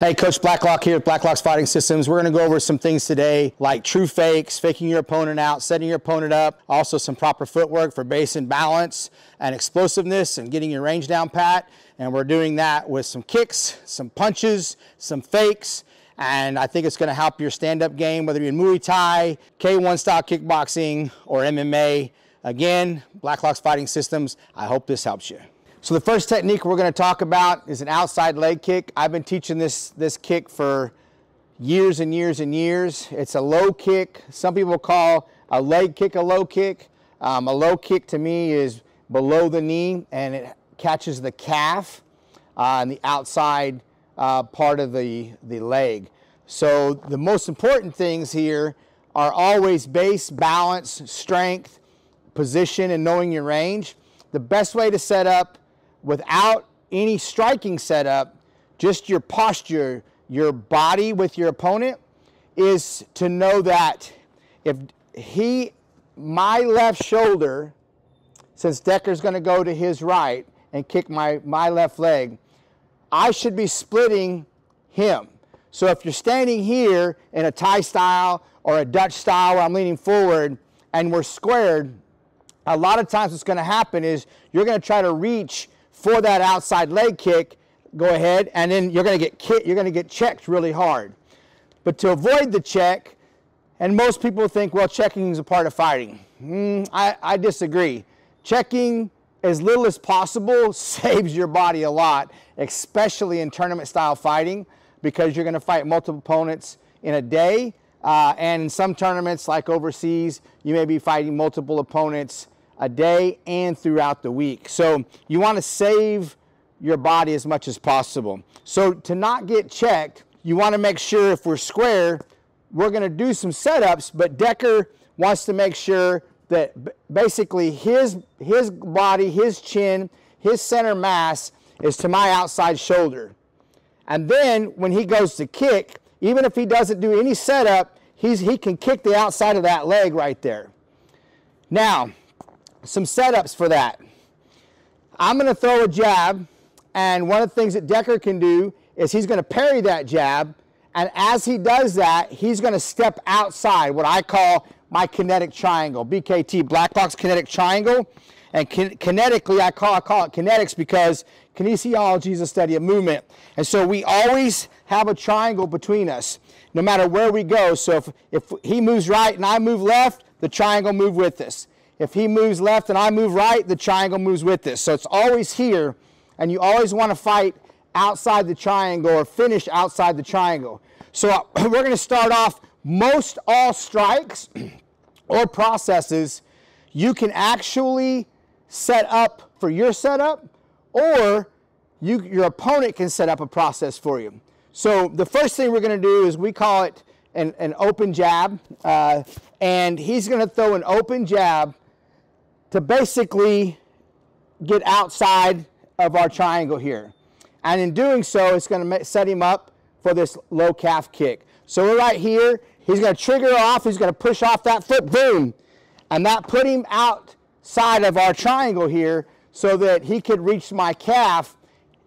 Hey, Coach Blacklock here with Blacklock's Fighting Systems. We're going to go over some things today like true fakes, faking your opponent out, setting your opponent up, also some proper footwork for base and balance and explosiveness and getting your range down pat. And we're doing that with some kicks, some punches, some fakes, and I think it's going to help your stand-up game, whether you're in Muay Thai, K1 style kickboxing, or MMA. Again, Blacklock's Fighting Systems. I hope this helps you. So the first technique we're going to talk about is an outside leg kick. I've been teaching this kick for years and years and years. It's a low kick. Some people call a leg kick a low kick. A low kick to me is below the knee and it catches the calf and the outside part of the leg. So the most important things here are always base, balance, strength, position, and knowing your range. The best way to set up without any striking setup, just your posture, your body with your opponent, is to know that if my left shoulder, since Decker's going to go to his right and kick my left leg, I should be splitting him. So if you're standing here in a Thai style or a Dutch style where I'm leaning forward and we're squared, a lot of times what's going to happen is you're going to try to reach for that outside leg kick, go ahead, and then you're going to get checked really hard. But to avoid the check, and most people think, well, checking is a part of fighting. I disagree. Checking as little as possible saves your body a lot, especially in tournament style fighting, because you're going to fight multiple opponents in a day. And in some tournaments, like overseas, you may be fighting multiple opponents a day and throughout the week. So you want to save your body as much as possible. So to not get checked, you want to make sure if we're square, we're going to do some setups, but Decker wants to make sure that basically his body, his chin, his center mass is to my outside shoulder. And then when he goes to kick, even if he doesn't do any setup, he can kick the outside of that leg right there. Now, some setups for that. I'm going to throw a jab, and one of the things that Decker can do is he's going to parry that jab, and as he does that, he's going to step outside, what I call my kinetic triangle, BKT, Blacklock's kinetic triangle. And kinetically, I call it kinetics because kinesiology is a study of movement. And so we always have a triangle between us, no matter where we go. So if he moves right and I move left, the triangle moves with us. If he moves left and I move right, the triangle moves with us. So it's always here, and you always want to fight outside the triangle or finish outside the triangle. So we're going to start off, most all strikes or processes, you can actually set up for your setup, or your opponent can set up a process for you. So the first thing we're going to do is we call it an open jab, and he's going to throw an open jab to basically get outside of our triangle here. And in doing so, it's going to set him up for this low calf kick. So we're right here. He's going to trigger off. He's going to push off that foot, boom. And that put him outside of our triangle here so that he could reach my calf.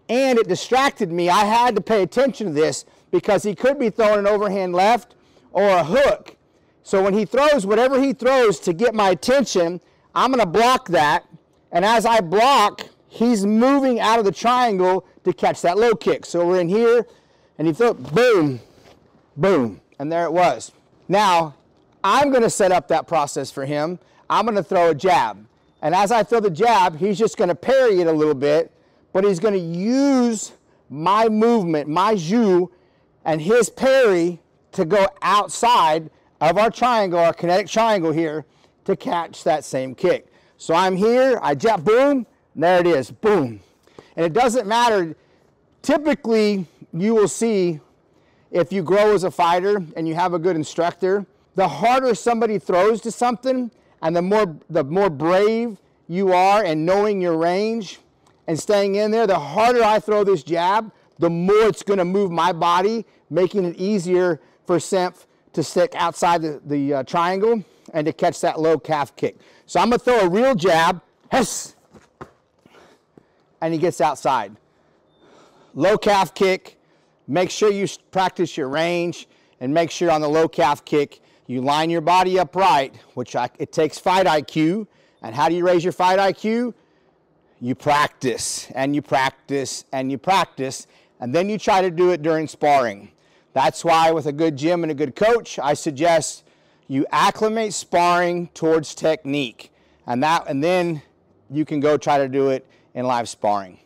And it distracted me. I had to pay attention to this because he could be throwing an overhand left or a hook. So when he throws whatever he throws to get my attention, I'm going to block that, and as I block, he's moving out of the triangle to catch that low kick. So we're in here, and he throws, boom, boom, and there it was. Now, I'm going to set up that process for him. I'm going to throw a jab, and as I throw the jab, he's just going to parry it a little bit, but he's going to use my movement, my jus, and his parry to go outside of our triangle, our kinetic triangle here, to catch that same kick. So I'm here, I jab, boom, and there it is, boom. And it doesn't matter, typically you will see if you grow as a fighter and you have a good instructor, the harder somebody throws to something and the more brave you are in knowing your range and staying in there, the harder I throw this jab, the more it's going to move my body, making it easier for Senf to stick outside the triangle and to catch that low calf kick. So I'm going to throw a real jab, and he gets outside. Low calf kick, Make sure you practice your range, and make sure on the low calf kick, you line your body up right, which it takes fight IQ. And how do you raise your fight IQ? You practice, and you practice, and you practice, and then you try to do it during sparring. That's why with a good gym and a good coach, I suggest you acclimate sparring towards technique. And then you can go try to do it in live sparring.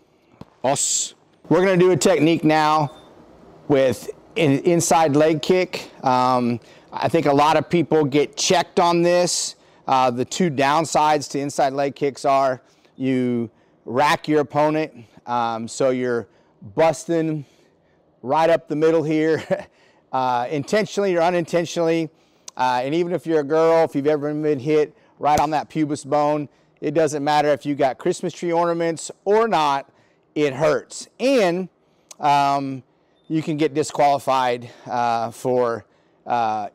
We're gonna do a technique now with an inside leg kick. I think a lot of people get checked on this. The two downsides to inside leg kicks are you rack your opponent, so you're busting right up the middle here, intentionally or unintentionally. And even if you're a girl, if you've ever been hit right on that pubis bone, it doesn't matter if you got Christmas tree ornaments or not, it hurts. And you can get disqualified for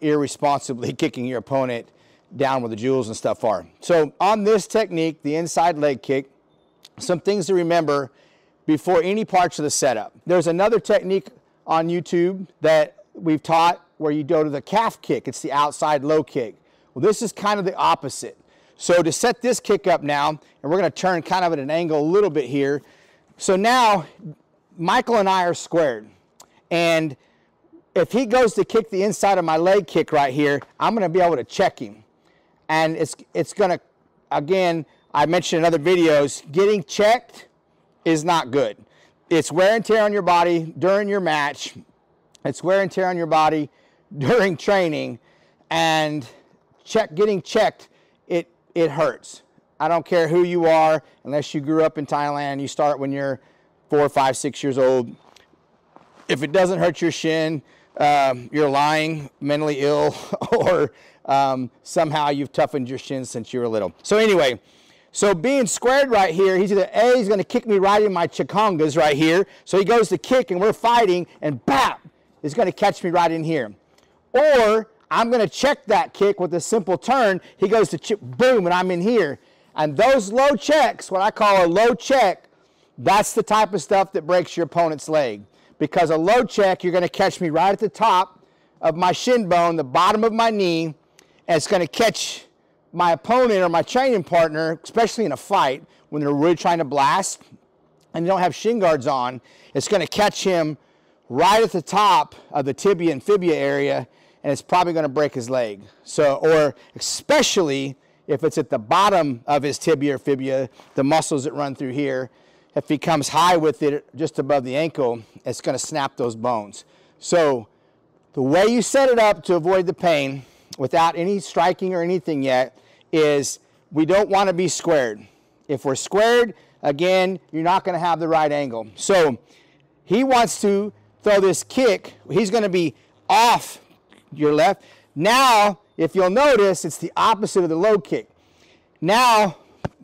irresponsibly kicking your opponent down where the jewels and stuff are. So on this technique, the inside leg kick, some things to remember before any parts of the setup. There's another technique on YouTube that we've taught where you go to the calf kick. It's the outside low kick. Well, this is kind of the opposite. So to set this kick up now, and we're gonna turn kind of at an angle a little bit here. So now, Michael and I are squared. And if he goes to kick the inside of my leg kick right here, I'm gonna be able to check him. And it's gonna, again, I mentioned in other videos, getting checked is not good. It's wear and tear on your body during your match. It's wear and tear on your body during training. And getting checked, it hurts. I don't care who you are, unless you grew up in Thailand, you start when you're 4, 5, 6 years old. If it doesn't hurt your shin, you're lying, mentally ill, or somehow you've toughened your shin since you were little. So anyway, so being squared right here, he's going to kick me right in my chikongas right here. So he goes to kick and we're fighting, and bap, he's going to catch me right in here. Or I'm going to check that kick with a simple turn. He goes to boom, and I'm in here. And those low checks, what I call a low check, that's the type of stuff that breaks your opponent's leg. Because a low check, you're going to catch me right at the top of my shin bone, the bottom of my knee, and it's going to catch my opponent or my training partner, especially in a fight, when they're really trying to blast and they don't have shin guards on, it's going to catch him right at the top of the tibia and fibia area, and it's probably going to break his leg. So, or especially if it's at the bottom of his tibia or fibia, the muscles that run through here, if he comes high with it just above the ankle, it's going to snap those bones. So the way you set it up to avoid the pain without any striking or anything yet is we don't want to be squared. If we're squared, again, you're not going to have the right angle. So he wants to throw this kick. He's going to be off your left. Now, if you'll notice, it's the opposite of the low kick. Now,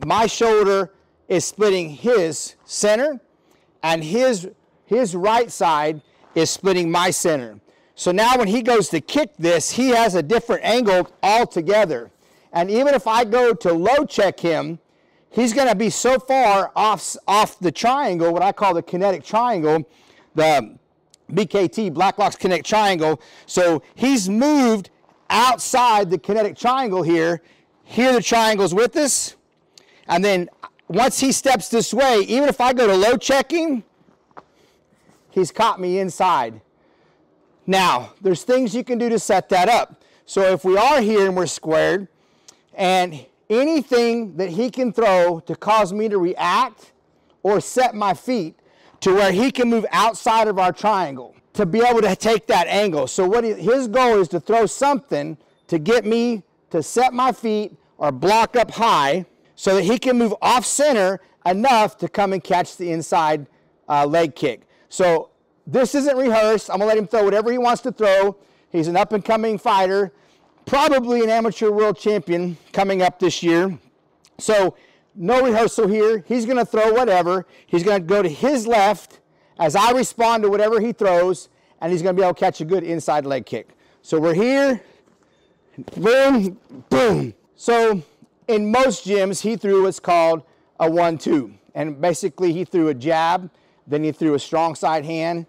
my shoulder is splitting his center, and his right side is splitting my center. So now when he goes to kick this, he has a different angle altogether. And even if I go to low check him, he's going to be so far off the triangle, what I call the kinetic triangle, the BKT, Blacklock's kinetic triangle. So he's moved outside the kinetic triangle here. Here the triangle's with us. And then once he steps this way, even if I go to low checking, he's caught me inside. Now, there's things you can do to set that up. So if we are here and we're squared, and anything that he can throw to cause me to react or set my feet to where he can move outside of our triangle to be able to take that angle. So what his goal is to throw something to get me to set my feet or block up high so that he can move off center enough to come and catch the inside leg kick. So this isn't rehearsed. I'm going to let him throw whatever he wants to throw. He's an up-and-coming fighter, probably an amateur world champion coming up this year. So no rehearsal here. He's going to throw whatever. He's going to go to his left as I respond to whatever he throws, and he's going to be able to catch a good inside leg kick. So we're here. Boom, boom. So in most gyms, he threw what's called a 1-2. And basically, he threw a jab, then he threw a strong side hand,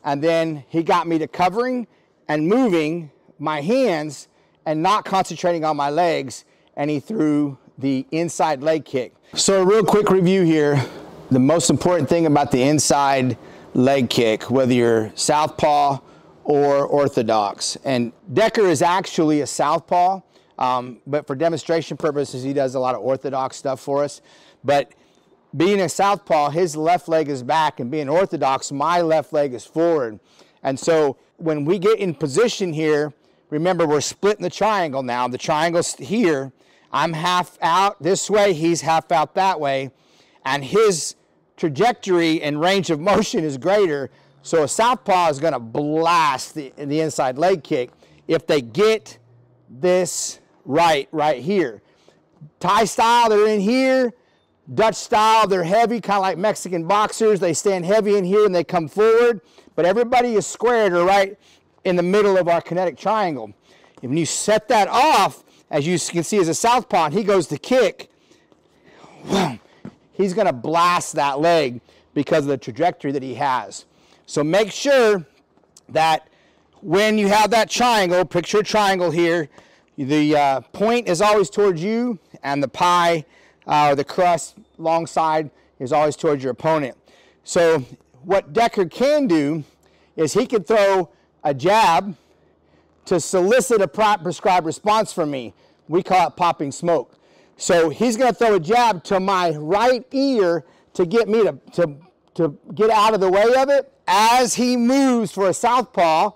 And then he got me to covering and moving my hands and not concentrating on my legs, and he threw the inside leg kick. So a real quick review here. The most important thing about the inside leg kick, whether you're southpaw or orthodox, and Decker is actually a southpaw, but for demonstration purposes, he does a lot of orthodox stuff for us. But being a southpaw, his left leg is back, and being orthodox, my left leg is forward. And so when we get in position here, remember we're splitting the triangle now. The triangle's here. I'm half out this way, he's half out that way, and his trajectory and range of motion is greater. So a southpaw is going to blast the inside leg kick if they get this right here. Thai style, they're in here. Dutch style, they're heavy, kind of like Mexican boxers. They stand heavy in here and they come forward. But everybody is squared or right in the middle of our kinetic triangle. If you set that off, as you can see as a southpaw, and he goes to kick, he's going to blast that leg because of the trajectory that he has. So make sure that when you have that triangle, picture a triangle here, the point is always towards you, and the pie, or the crust long side, is always towards your opponent. So what Decker can do is he can throw a jab to solicit a prescribed response from me. We call it popping smoke. So he's going to throw a jab to my right ear to get me to get out of the way of it. As he moves for a southpaw,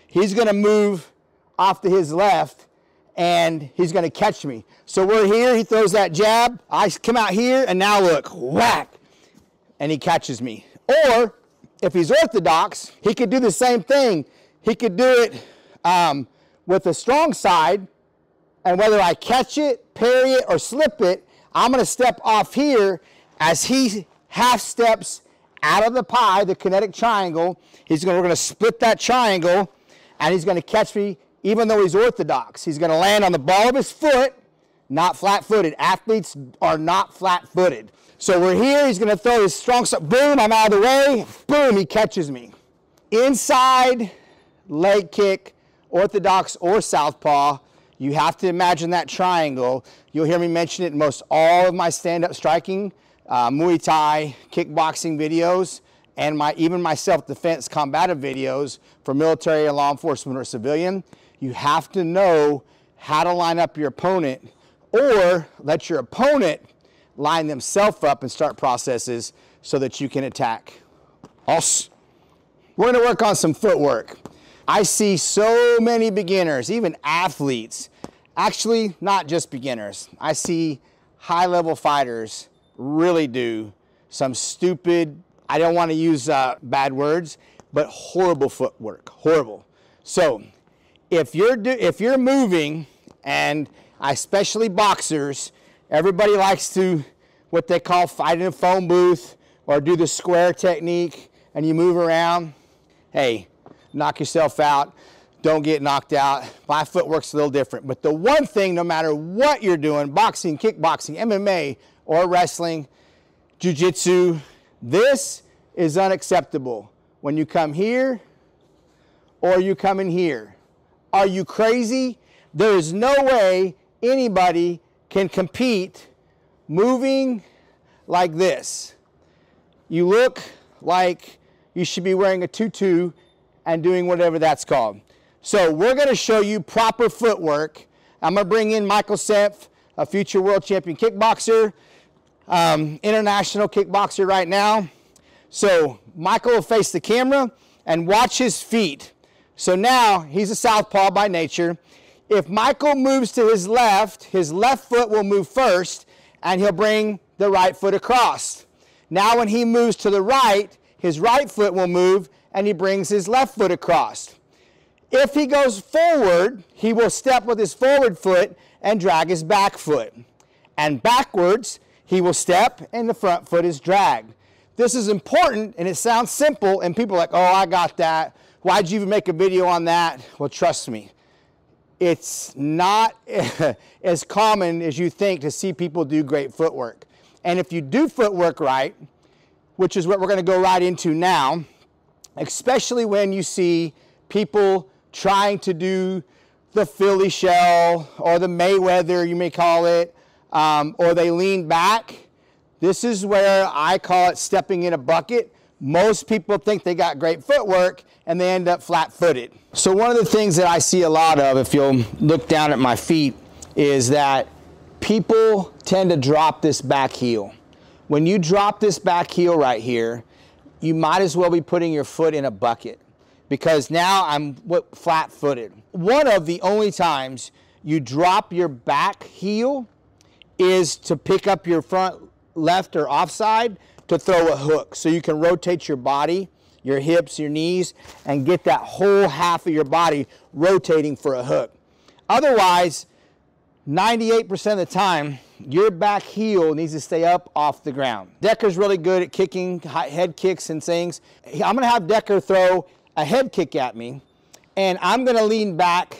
he's going to move off to his left, and he's going to catch me. So we're here, he throws that jab, I come out here, and now look, whack, and he catches me. Or if he's orthodox, he could do the same thing. He could do it with a strong side, and whether I catch it, parry it, or slip it, I'm going to step off here as he half steps out of the pie, the kinetic triangle. We're going to split that triangle, and he's going to catch me even though he's orthodox. He's going to land on the ball of his foot, not flat-footed. Athletes are not flat-footed. So we're here, he's going to throw his strong side, boom, I'm out of the way, boom, he catches me. Inside leg kick, orthodox or southpaw, you have to imagine that triangle. You'll hear me mention it in most all of my stand-up striking, Muay Thai, kickboxing videos, and even my self-defense combative videos for military or law enforcement or civilian. You have to know how to line up your opponent, or let your opponent line themselves up and start processes so that you can attack. Also, we're going to work on some footwork. I see so many beginners, even athletes, actually not just beginners. I see high-level fighters really do some stupid, I don't want to use bad words, but horrible footwork, horrible. So if you're moving, and especially boxers, everybody likes to what they call fight in a phone booth or do the square technique, and you move around. Hey, knock yourself out. Don't get knocked out. My footwork's a little different. But the one thing, no matter what you're doing, boxing, kickboxing, MMA, or wrestling, jiu-jitsu, this is unacceptable. When you come here or you come in here. Are you crazy? There is no way anybody can compete moving like this. You look like you should be wearing a tutu and doing whatever that's called. So we're going to show you proper footwork. I'm going to bring in Michael Senf, a future world champion kickboxer, international kickboxer right now. So Michael will face the camera and watch his feet. So now he's a southpaw by nature. If Michael moves to his left foot will move first, and he'll bring the right foot across. Now when he moves to the right, his right foot will move, and he brings his left foot across. If he goes forward, he will step with his forward foot and drag his back foot. And backwards, he will step, and the front foot is dragged. This is important, and it sounds simple, and people are like, oh, I got that. Why'd you even make a video on that? Well, trust me, it's not as common as you think to see people do great footwork. And if you do footwork right, which is what we're going to go right into now, especially when you see people trying to do the Philly shell or the Mayweather, you may call it, or they lean back. This is where I call it stepping in a bucket. Most people think they got great footwork and they end up flat-footed. So one of the things that I see a lot of, if you'll look down at my feet, is that people tend to drop this back heel. When you drop this back heel right here, you might as well be putting your foot in a bucket, because now I'm flat-footed. One of the only times you drop your back heel is to pick up your front left or offside to throw a hook, so you can rotate your body, your hips, your knees, and get that whole half of your body rotating for a hook. Otherwise, 98% of the time, your back heel needs to stay up off the ground. Decker's really good at kicking head kicks and things. I'm gonna have Decker throw a head kick at me, and I'm gonna lean back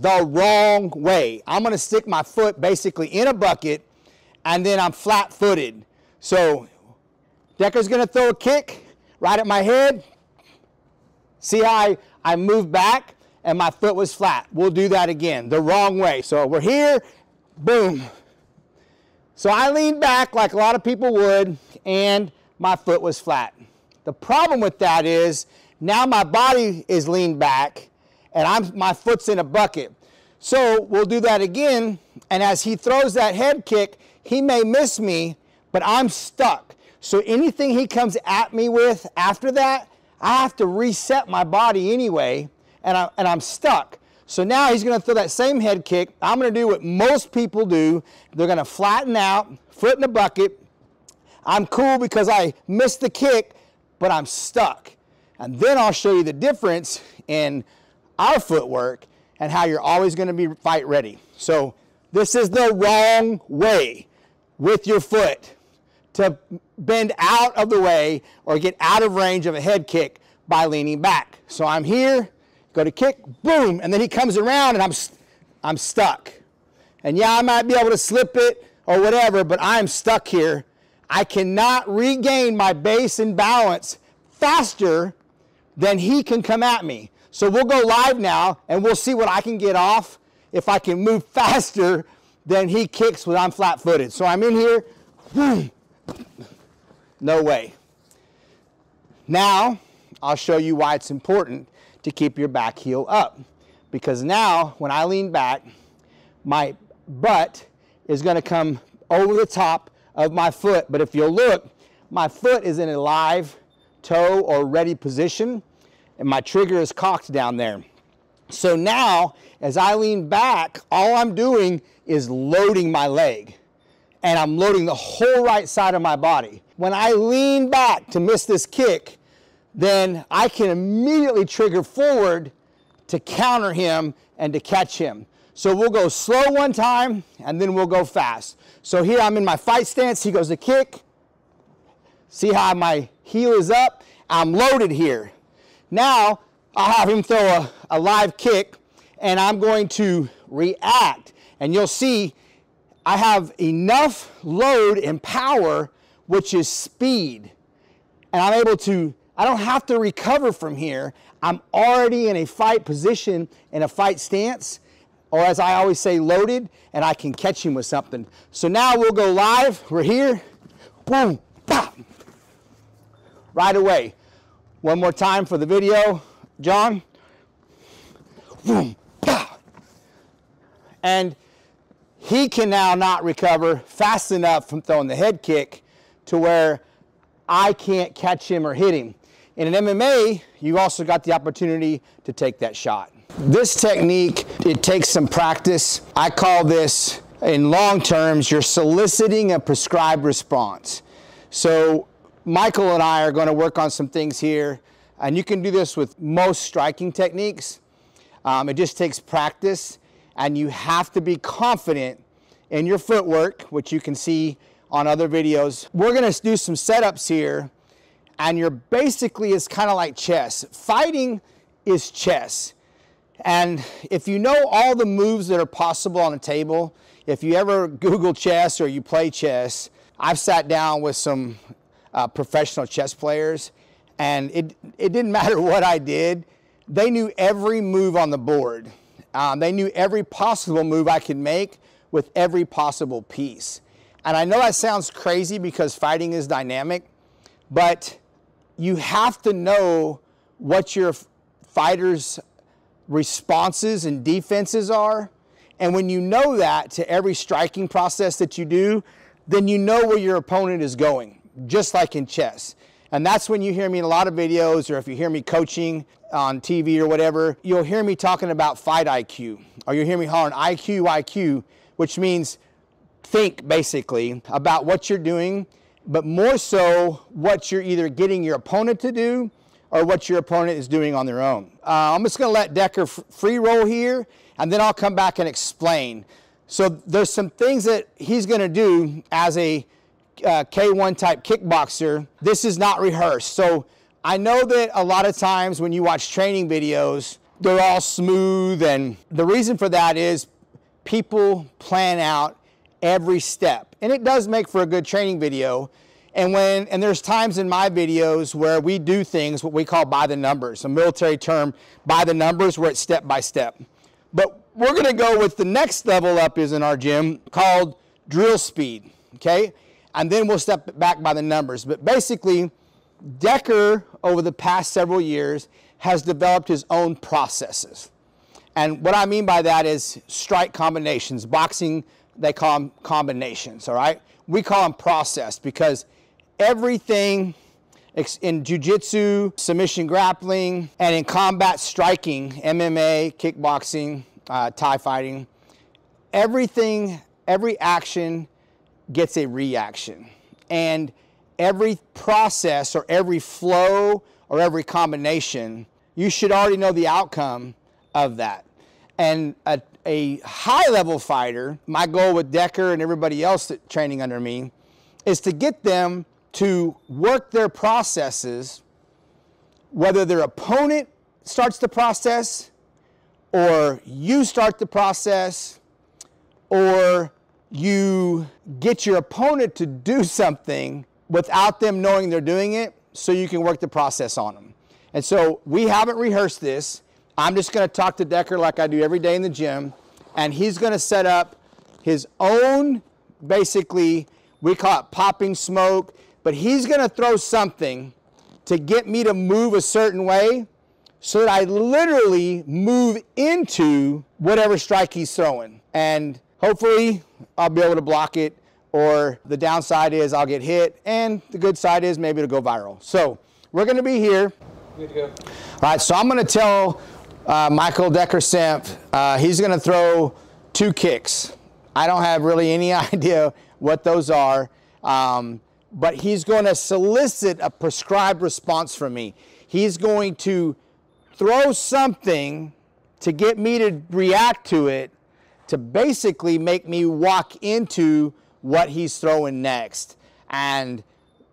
the wrong way. I'm gonna stick my foot basically in a bucket, and then I'm flat-footed. So Decker's gonna throw a kick right at my head. See how I moved back and my foot was flat. We'll do that again, the wrong way. So we're here, boom. So I leaned back like a lot of people would, and my foot was flat. The problem with that is now my body is leaned back and my foot's in a bucket. So we'll do that again, and as he throws that head kick, he may miss me, but I'm stuck. So anything he comes at me with after that, I have to reset my body anyway, and I'm stuck. So now he's gonna throw that same head kick. I'm gonna do what most people do. They're gonna flatten out, foot in a bucket. I'm cool because I missed the kick, but I'm stuck. And then I'll show you the difference in our footwork and how you're always gonna be fight ready. So this is the wrong way with your foot, to bend out of the way or get out of range of a head kick by leaning back. So I'm here, go to kick, boom, and then he comes around and I'm stuck. And yeah, I might be able to slip it or whatever, but I'm stuck here. I cannot regain my base and balance faster than he can come at me. So we'll go live now and we'll see what I can get off if I can move faster than he kicks when I'm flat-footed. So I'm in here, boom. No way. Now, I'll show you why it's important to keep your back heel up. Because now, when I lean back, my butt is gonna come over the top of my foot. But if you'll look, my foot is in a live toe or ready position, and my trigger is cocked down there. So now, as I lean back, all I'm doing is loading my leg. And I'm loading the whole right side of my body. When I lean back to miss this kick, then I can immediately trigger forward to counter him and to catch him. So we'll go slow one time, and then we'll go fast. So here I'm in my fight stance, he goes to kick. See how my heel is up? I'm loaded here. Now, I'll have him throw a live kick, and I'm going to react. And you'll see I have enough load and power, which is speed. And I'm able to, I don't have to recover from here. I'm already in a fight position, in a fight stance, or as I always say, loaded, and I can catch him with something. So now we'll go live. We're here. Boom, pop. Right away. One more time for the video, John. Boom, pop. And he can now not recover fast enough from throwing the head kick to where I can't catch him or hit him. In an MMA, you also got the opportunity to take that shot. This technique, it takes some practice. I call this, in long terms, you're soliciting a prescribed response. So Michael and I are going to work on some things here, and you can do this with most striking techniques. It just takes practice. And you have to be confident in your footwork, which you can see on other videos. We're gonna do some setups here, and you're basically, it's kind of like chess. Fighting is chess. And if you know all the moves that are possible on a table, if you ever Google chess or you play chess, I've sat down with some professional chess players, And it didn't matter what I did. They knew every move on the board. They knew every possible move I could make with every possible piece. And I know that sounds crazy because fighting is dynamic, but you have to know what your fighters' responses and defenses are. And when you know that to every striking process that you do, then you know where your opponent is going, just like in chess. And that's when you hear me in a lot of videos, or if you hear me coaching on TV or whatever, you'll hear me talking about fight IQ, or you'll hear me hollering IQ, IQ, which means think basically about what you're doing, but more so what you're either getting your opponent to do or what your opponent is doing on their own. I'm just gonna let Decker free roll here, and then I'll come back and explain. So there's some things that he's gonna do as a K1 type kickboxer. This is not rehearsed. So I know that a lot of times when you watch training videos, they're all smooth, and the reason for that is people plan out every step, and it does make for a good training video. And there's times in my videos where we do things what we call by the numbers, a military term, by the numbers, where it's step by step. But we're gonna go with the next level up is in our gym called drill speed, okay? And then we'll step back by the numbers. But basically, Decker, over the past several years, has developed his own processes. And what I mean by that is strike combinations. Boxing, they call them combinations, all right? We call them process because everything in jiu-jitsu, submission grappling, and in combat striking, MMA, kickboxing, Thai fighting, everything, every action gets a reaction. And every process or every flow or every combination, you should already know the outcome of that. And a high-level fighter, my goal with Decker and everybody else that training under me is to get them to work their processes, whether their opponent starts the process or you start the process or you get your opponent to do something without them knowing they're doing it so you can work the process on them. And so we haven't rehearsed this. I'm just gonna talk to Decker like I do every day in the gym, and he's gonna set up his own, basically, we call it popping smoke, but he's gonna throw something to get me to move a certain way so that I literally move into whatever strike he's throwing. And hopefully I'll be able to block it, or the downside is I'll get hit, and the good side is maybe it'll go viral. So we're gonna be here. Good to go. All right, so I'm gonna tell Michael Decker-Semp, he's gonna throw 2 kicks. I don't have really any idea what those are, but he's gonna solicit a prescribed response from me. He's going to throw something to get me to react to it, to basically make me walk into what he's throwing next. And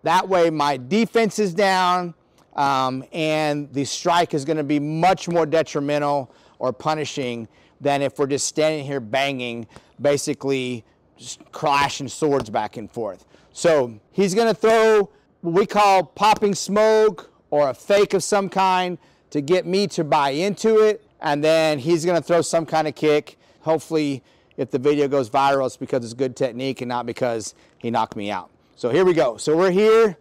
that way my defense is down, and the strike is gonna be much more detrimental or punishing than if we're just standing here banging, basically just clashing swords back and forth. So he's gonna throw what we call popping smoke or a fake of some kind to get me to buy into it, and then he's gonna throw some kind of kick. Hopefully, if the video goes viral, it's because it's good technique and not because he knocked me out. So here we go. So we're here.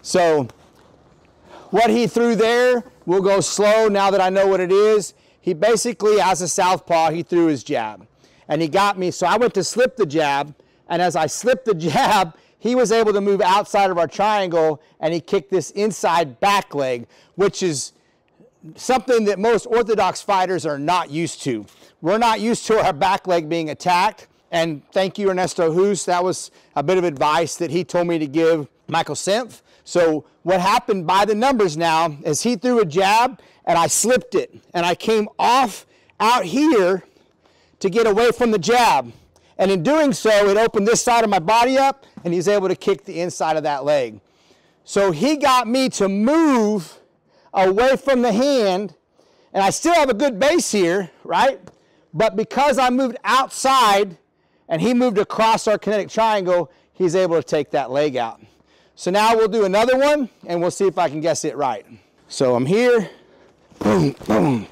So what he threw there, we'll go slow now that I know what it is. He basically, as a southpaw, he threw his jab. And he got me, so I went to slip the jab, and as I slipped the jab, he was able to move outside of our triangle, and he kicked this inside back leg, which is something that most orthodox fighters are not used to. We're not used to our back leg being attacked, and thank you, Ernesto Hus. That was a bit of advice that he told me to give Michael Semp. So what happened by the numbers now is he threw a jab, and I slipped it, and I came off out here to get away from the jab. And in doing so, it opened this side of my body up, and he's able to kick the inside of that leg. So he got me to move away from the hand, and I still have a good base here, right? But because I moved outside and he moved across our kinetic triangle, he's able to take that leg out. So now we'll do another one, and we'll see if I can guess it right. So I'm here, boom, boom.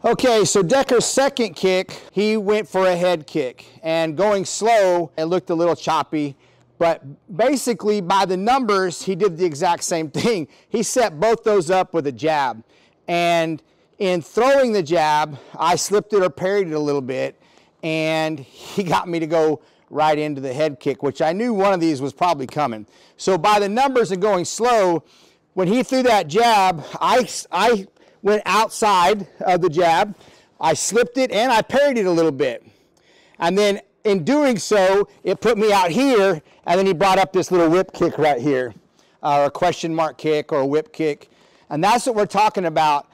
Okay, so Decker's second kick, he went for a head kick, and going slow, it looked a little choppy, but basically by the numbers, he did the exact same thing. He set both those up with a jab, and in throwing the jab, I slipped it or parried it a little bit, and he got me to go right into the head kick, which I knew one of these was probably coming. So by the numbers and going slow, when he threw that jab, I went outside of the jab, I slipped it, and I parried it a little bit. And then in doing so, it put me out here, and then he brought up this little whip kick right here, or a question mark kick or a whip kick. And that's what we're talking about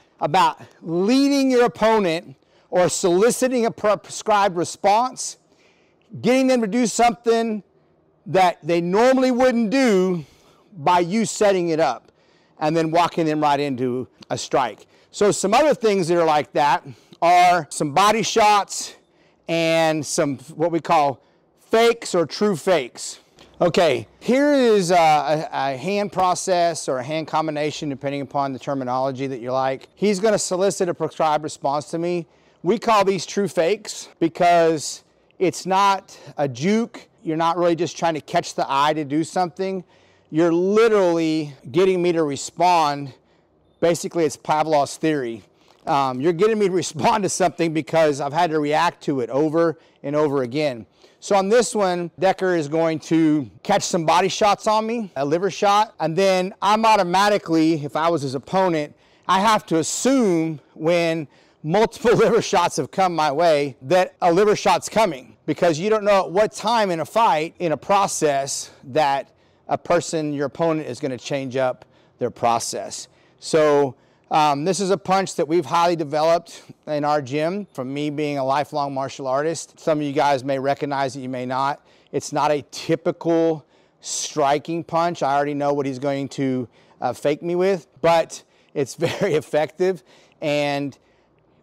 leading your opponent or soliciting a prescribed response, getting them to do something that they normally wouldn't do by you setting it up, and then walking them right into a strike. So some other things that are like that are some body shots and some what we call fakes or true fakes. Okay, here is a hand process or a hand combination, depending upon the terminology that you like. He's going to solicit a prescribed response to me. We call these true fakes because it's not a juke. You're not really just trying to catch the eye to do something. You're literally getting me to respond. Basically, it's Pavlov's theory. You're getting me to respond to something because I've had to react to it over and over again. So on this one, Decker is going to catch some body shots on me, a liver shot, and then I'm automatically, if I was his opponent, I have to assume when multiple liver shots have come my way that a liver shot's coming, because you don't know at what time in a fight, in a process, that a person, your opponent, is going to change up their process. So this is a punch that we've highly developed in our gym from me being a lifelong martial artist. Some of you guys may recognize it, you may not. It's not a typical striking punch. I already know what he's going to fake me with, but it's very effective, and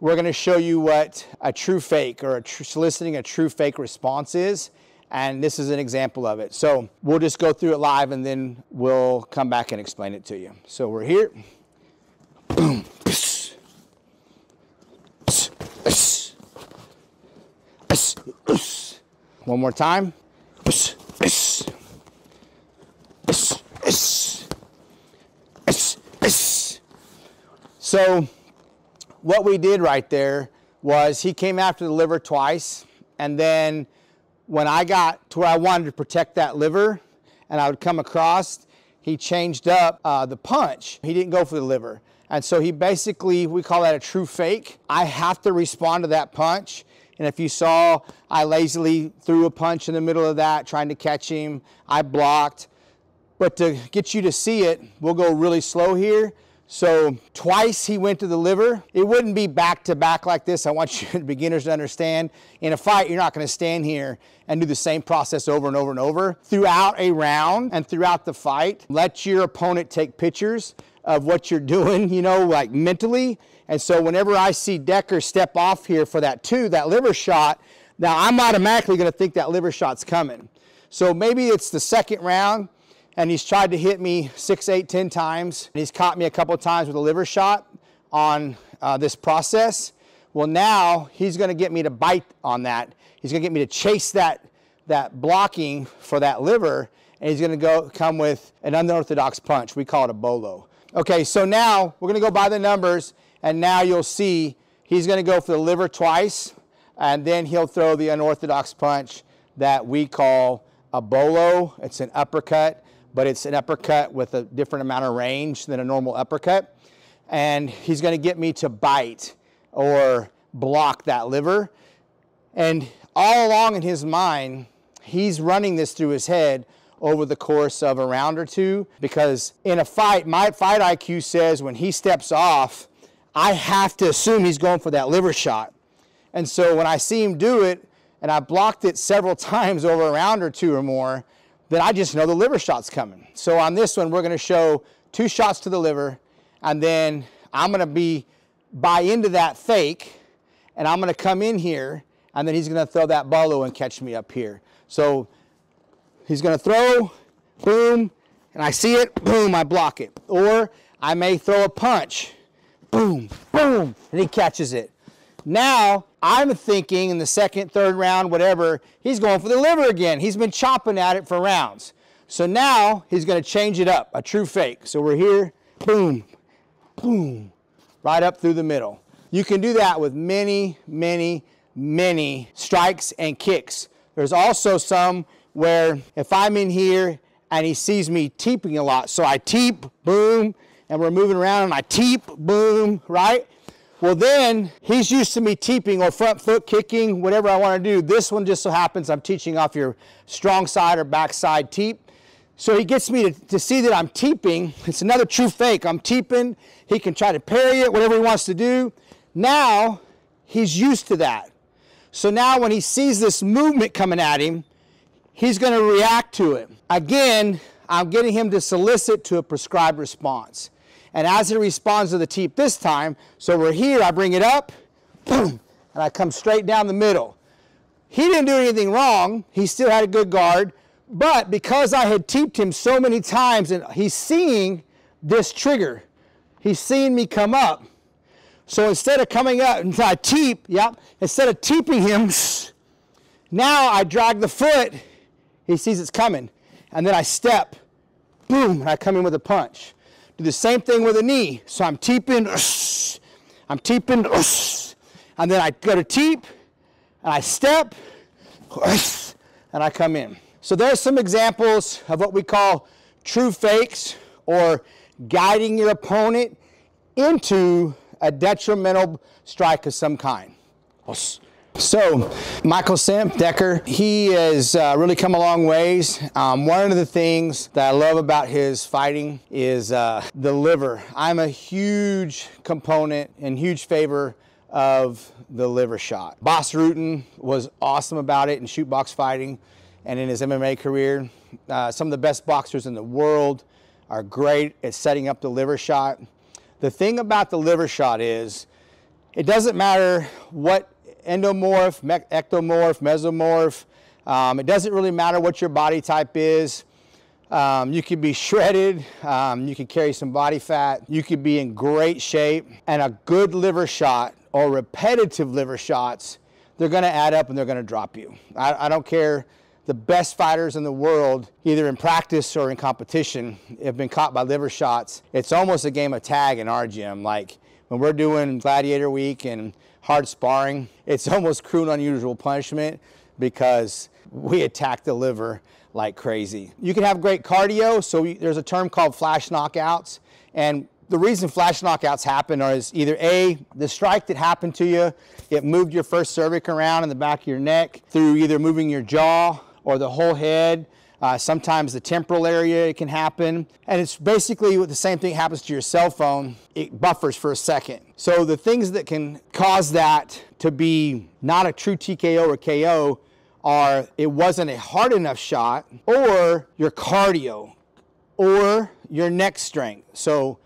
we're going to show you what a true fake or soliciting a true fake response is, and this is an example of it. So we'll just go through it live, and then we'll come back and explain it to you. So we're here. Boom. One more time. So what we did right there was he came after the liver twice, and then when I got to where I wanted to protect that liver and I would come across, he changed up the punch. He didn't go for the liver. And so he basically, we call that a true fake. I have to respond to that punch. And if you saw, I lazily threw a punch in the middle of that, trying to catch him. I blocked. But to get you to see it, we'll go really slow here. So twice he went to the liver. It wouldn't be back to back like this. I want you beginners to understand. In a fight, you're not going to stand here and do the same process over and over and over. Throughout a round and throughout the fight, let your opponent take pictures of what you're doing, you know, like mentally. And so whenever I see Decker step off here for that liver shot, now I'm automatically going to think that liver shot's coming. So maybe it's the second round, and he's tried to hit me 6, 8, 10 times. And he's caught me a couple of times with a liver shot on this process. Well, now he's going to get me to bite on that. He's going to get me to chase that blocking for that liver, and he's going to come with an unorthodox punch. We call it a bolo. Okay, so now we're going to go by the numbers, and now you'll see he's going to go for the liver twice, and then he'll throw the unorthodox punch that we call a bolo. It's an uppercut, but it's an uppercut with a different amount of range than a normal uppercut. And he's going to get me to bite or block that liver. And all along in his mind, he's running this through his head over the course of a round or two, because in a fight, my fight IQ says when he steps off, I have to assume he's going for that liver shot. And so when I see him do it, and I blocked it several times over a round or two or more, then I just know the liver shot's coming. So on this one, we're going to show 2 shots to the liver, and then I'm going to buy into that fake, and I'm going to come in here, and then he's going to throw that bolo and catch me up here. So He's gonna throw, boom, and I see it, boom, I block it. Or I may throw a punch, boom, boom, and he catches it. Now, I'm thinking in the second, third round, whatever, he's going for the liver again. He's been chopping at it for rounds. So now he's gonna change it up, a true fake. So we're here, boom, boom, right up through the middle. You can do that with many, many, many strikes and kicks. There's also some where if I'm in here and he sees me teeping a lot, so I teep, boom, and we're moving around and I teep, boom, right? Well then, he's used to me teeping or front foot kicking, whatever I want to do. This one just so happens I'm teaching off your strong side or back side teep. So he gets me to see that I'm teeping. It's another true fake. I'm teeping. He can try to parry it, whatever he wants to do. Now, he's used to that. So now when he sees this movement coming at him, he's going to react to it. Again, I'm getting him to solicit to a prescribed response. And as he responds to the teep this time, so we're here, I bring it up, boom, and I come straight down the middle. He didn't do anything wrong. He still had a good guard. But because I had teeped him so many times, and he's seeing this trigger, he's seeing me come up. So instead of coming up until I teep, instead of teeping him, now I drag the foot, he sees it's coming. And then I step, boom, and I come in with a punch. Do the same thing with a knee. So I'm teeping, and then I go to teep, and I step, and I come in. So there's some examples of what we call true fakes, or guiding your opponent into a detrimental strike of some kind. So Michael Simp, Decker, he has really come a long ways. One of the things that I love about his fighting is the liver. I'm a huge component and huge favor of the liver shot. Bas Rutten was awesome about it in shoot box fighting and in his MMA career. Some of the best boxers in the world are great at setting up the liver shot. The thing about the liver shot is it doesn't matter what endomorph, ectomorph, mesomorph. It doesn't really matter what your body type is. You could be shredded, you could carry some body fat, you could be in great shape, and a good liver shot or repetitive liver shots, they're gonna add up and they're gonna drop you. I don't care. The best fighters in the world, either in practice or in competition, have been caught by liver shots. It's almost a game of tag in our gym. Like when we're doing Gladiator Week and hard sparring, it's almost cruel and unusual punishment because we attack the liver like crazy. You can have great cardio, so there's a term called flash knockouts, and the reason flash knockouts happen is either A, the strike that happened to you, it moved your first cervix around in the back of your neck through either moving your jaw or the whole head. Sometimes the temporal area, it can happen. And it's basically the same thing happens to your cell phone. It buffers for a second. So the things that can cause that to be not a true TKO or KO are it wasn't a hard enough shot, or your cardio, or your neck strength. So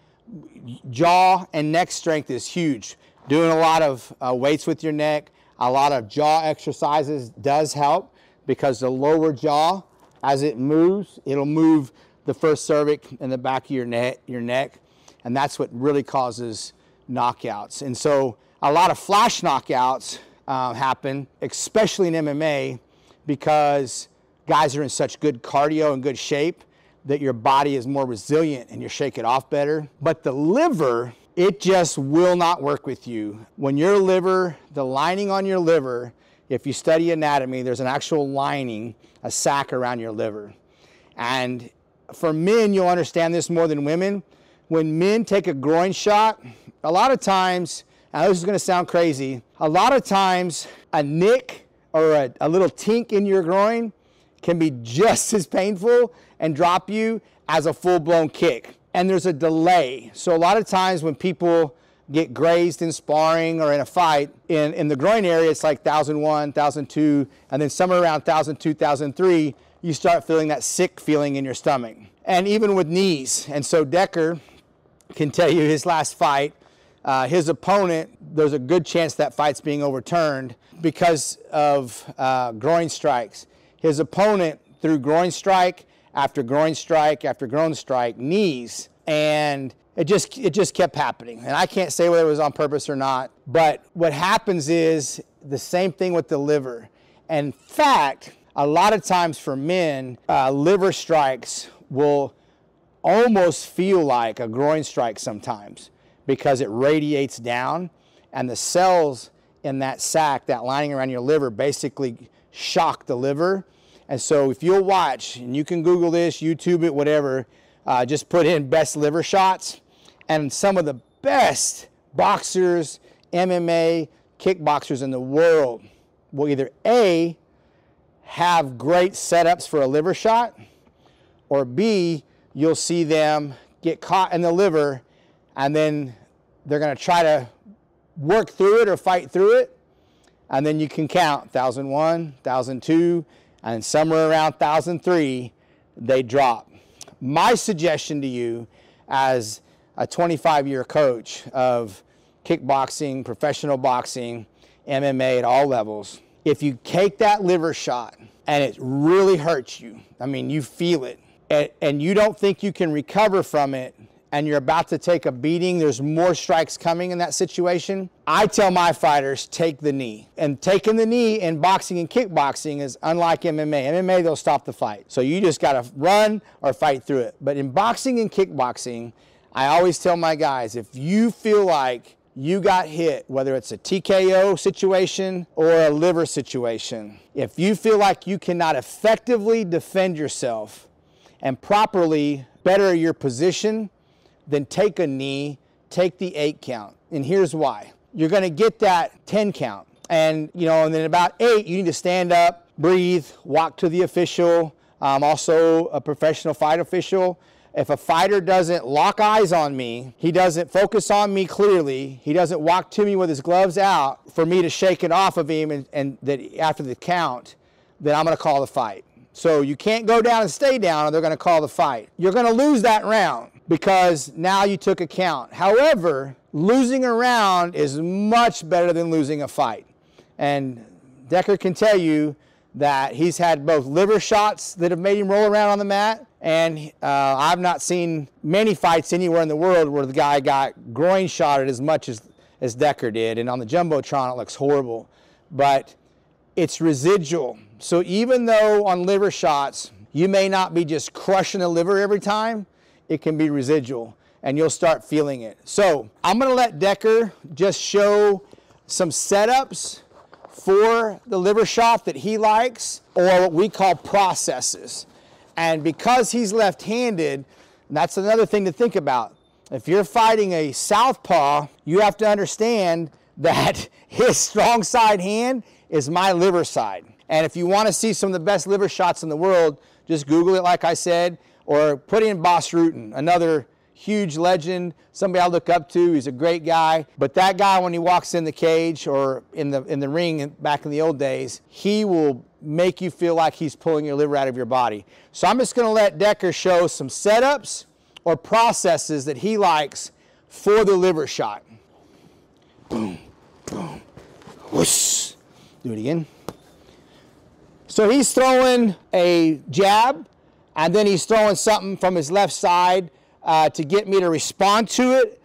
jaw and neck strength is huge. Doing a lot of weights with your neck, a lot of jaw exercises does help, because the lower jaw, as it moves, it'll move the first cervix in the back of your neck, and that's what really causes knockouts. And so a lot of flash knockouts happen, especially in MMA, because guys are in such good cardio and good shape that your body is more resilient and you shake it off better. But the liver, it just will not work with you. When your liver, the lining on your liver, if you study anatomy, there's an actual lining, a sac around your liver. And for men, you'll understand this more than women. When men take a groin shot, a lot of times, and this is gonna sound crazy, a lot of times a nick or a little tink in your groin can be just as painful and drop you as a full-blown kick. And there's a delay. So a lot of times when people get grazed in sparring or in a fight, in the groin area, it's like 1001, 1002, and then somewhere around 1002, 1003, you start feeling that sick feeling in your stomach. And even with knees. And so Decker can tell you his last fight, his opponent, there's a good chance that fight's being overturned because of groin strikes. His opponent through groin strike after groin strike after groin strike, knees, and it just kept happening. And I can't say whether it was on purpose or not, but what happens is the same thing with the liver. In fact, a lot of times for men, liver strikes will almost feel like a groin strike sometimes because it radiates down, and the cells in that sac, that lining around your liver, basically shock the liver. And so if you'll watch, and you can Google this, YouTube it, whatever, just put in best liver shots, and some of the best boxers, MMA, kickboxers in the world will either A, have great setups for a liver shot, or B, you'll see them get caught in the liver, and then they're going to try to work through it or fight through it, and then you can count 1,001, 1,002, and somewhere around 1,003, they drop. My suggestion to you as a 25-year coach of kickboxing, professional boxing, MMA at all levels, if you take that liver shot and it really hurts you, I mean, you feel it, and you don't think you can recover from it, and you're about to take a beating, there's more strikes coming in that situation, I tell my fighters, take the knee. And taking the knee in boxing and kickboxing is unlike MMA. MMA, they'll stop the fight. So you just got to run or fight through it. But in boxing and kickboxing, I always tell my guys, if you feel like you got hit, whether it's a TKO situation or a liver situation, if you feel like you cannot effectively defend yourself and properly better your position, then take a knee, take the 8 count. And here's why. You're gonna get that 10 count. And and then about 8, you need to stand up, breathe, walk to the official, also a professional fight official. If a fighter doesn't lock eyes on me, he doesn't focus on me clearly, he doesn't walk to me with his gloves out for me to shake it off of him, and that after the count, then I'm gonna call the fight. So you can't go down and stay down, or they're gonna call the fight. You're gonna lose that round because now you took a count. However, losing a round is much better than losing a fight. And Decker can tell you that he's had both liver shots that have made him roll around on the mat, and I've not seen many fights anywhere in the world where the guy got groin shotted as much as Decker did. And on the Jumbotron, it looks horrible. But it's residual. So even though on liver shots, you may not be just crushing the liver every time, it can be residual, and you'll start feeling it. So I'm gonna let Decker just show some setups for the liver shot that he likes, or what we call processes. And because he's left-handed, that's another thing to think about. If you're fighting a southpaw, you have to understand that his strong side hand is my liver side. And if you wanna see some of the best liver shots in the world, just Google it like I said, or put in Boss Rutan, another huge legend, somebody I look up to. He's a great guy. But that guy, when he walks in the cage or in the ring back in the old days, he will make you feel like he's pulling your liver out of your body. So I'm just gonna let Decker show some setups or processes that he likes for the liver shot. Boom, boom, whoosh. Do it again. So he's throwing a jab, and then he's throwing something from his left side to get me to respond to it.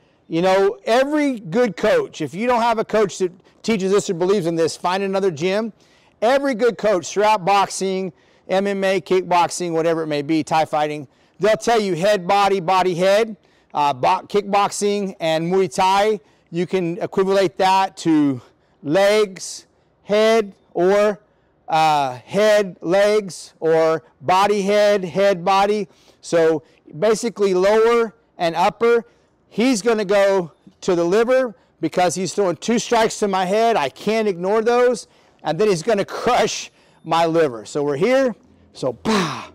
Every good coach, if you don't have a coach that teaches this or believes in this, find another gym. Every good coach throughout boxing, MMA, kickboxing, whatever it may be, Thai fighting, they'll tell you head, body, body, head. Kickboxing and Muay Thai, you can equivalent that to legs, head, or head, legs, or body, head, body. So basically lower and upper. He's going to go to the liver because he's throwing 2 strikes to my head. I can't ignore those. And then he's going to crush my liver. So we're here. So bah,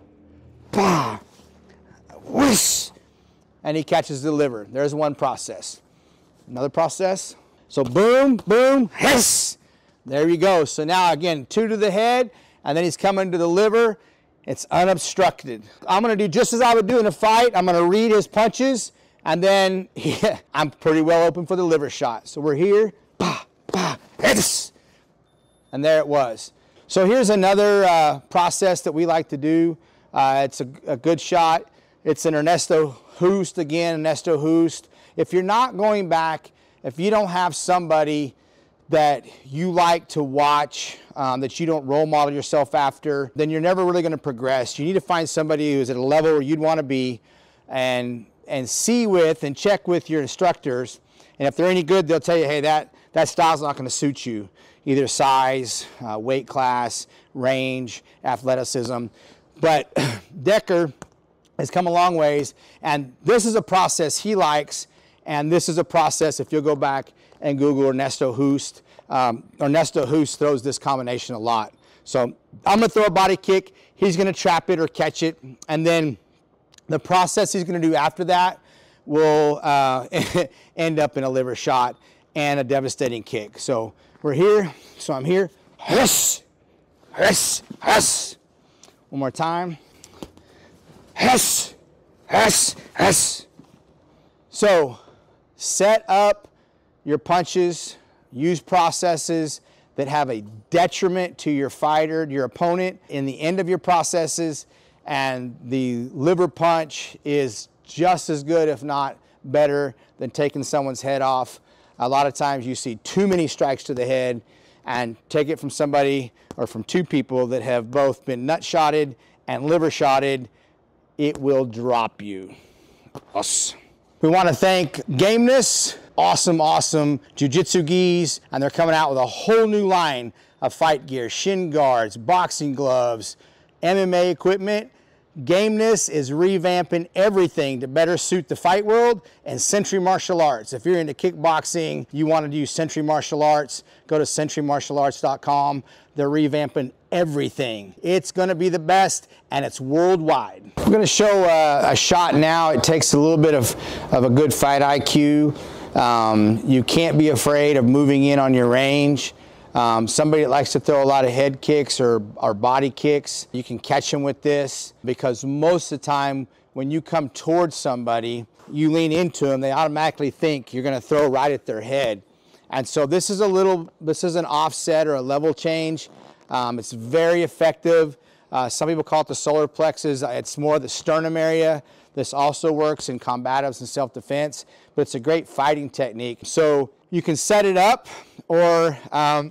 bah, whoosh. And he catches the liver. There's one process. Another process. So boom, boom, hiss. There you go. So now again, 2 to the head, and then he's coming to the liver. It's unobstructed. I'm going to do just as I would do in a fight. I'm going to read his punches, and then I'm pretty well open for the liver shot. So we're here. Bah, bah, hiss. And there it was. So here's another process that we like to do. It's a good shot. It's an Ernesto Hoost again, Ernesto Hoost. If you're not going back, if you don't have somebody that you like to watch, that you don't role model yourself after, then you're never really going to progress. You need to find somebody who's at a level where you'd want to be, and see with and check with your instructors. And if they're any good, they'll tell you, hey, that style's not going to suit you. Either size, weight class, range, athleticism. But Decker has come a long ways, and this is a process he likes, and this is a process, if you'll go back and Google Ernesto Hoost, Ernesto Hoost throws this combination a lot. So I'm going to throw a body kick, he's going to trap it or catch it, and then the process he's going to do after that will end up in a liver shot and a devastating kick. So we're here, so I'm here. Huss, huss, huss. One more time. Huss, huss, huss. So set up your punches, use processes that have a detriment to your fighter, your opponent, in the end of your processes, and the liver punch is just as good, if not better, than taking someone's head off. A lot of times you see too many strikes to the head, and take it from somebody or from two people that have both been nut shotted and liver shotted, it will drop you. Us. We want to thank Gameness, awesome jiu-jitsu gis, and they're coming out with a whole new line of fight gear, shin guards, boxing gloves, MMA equipment. Gameness is revamping everything to better suit the fight world and Century Martial Arts. If you're into kickboxing, you want to do Century Martial Arts, go to centurymartialarts.com. They're revamping everything. It's going to be the best, and it's worldwide. I'm going to show a shot now. It takes a little bit of a good fight IQ. You can't be afraid of moving in on your range. Somebody that likes to throw a lot of head kicks or body kicks, you can catch them with this, because most of the time when you come towards somebody, you lean into them, they automatically think you're going to throw right at their head. And so this is an offset or a level change. It's very effective. Some people call it the solar plexus. It's more the sternum area. This also works in combatives and self-defense, but it's a great fighting technique. So you can set it up, or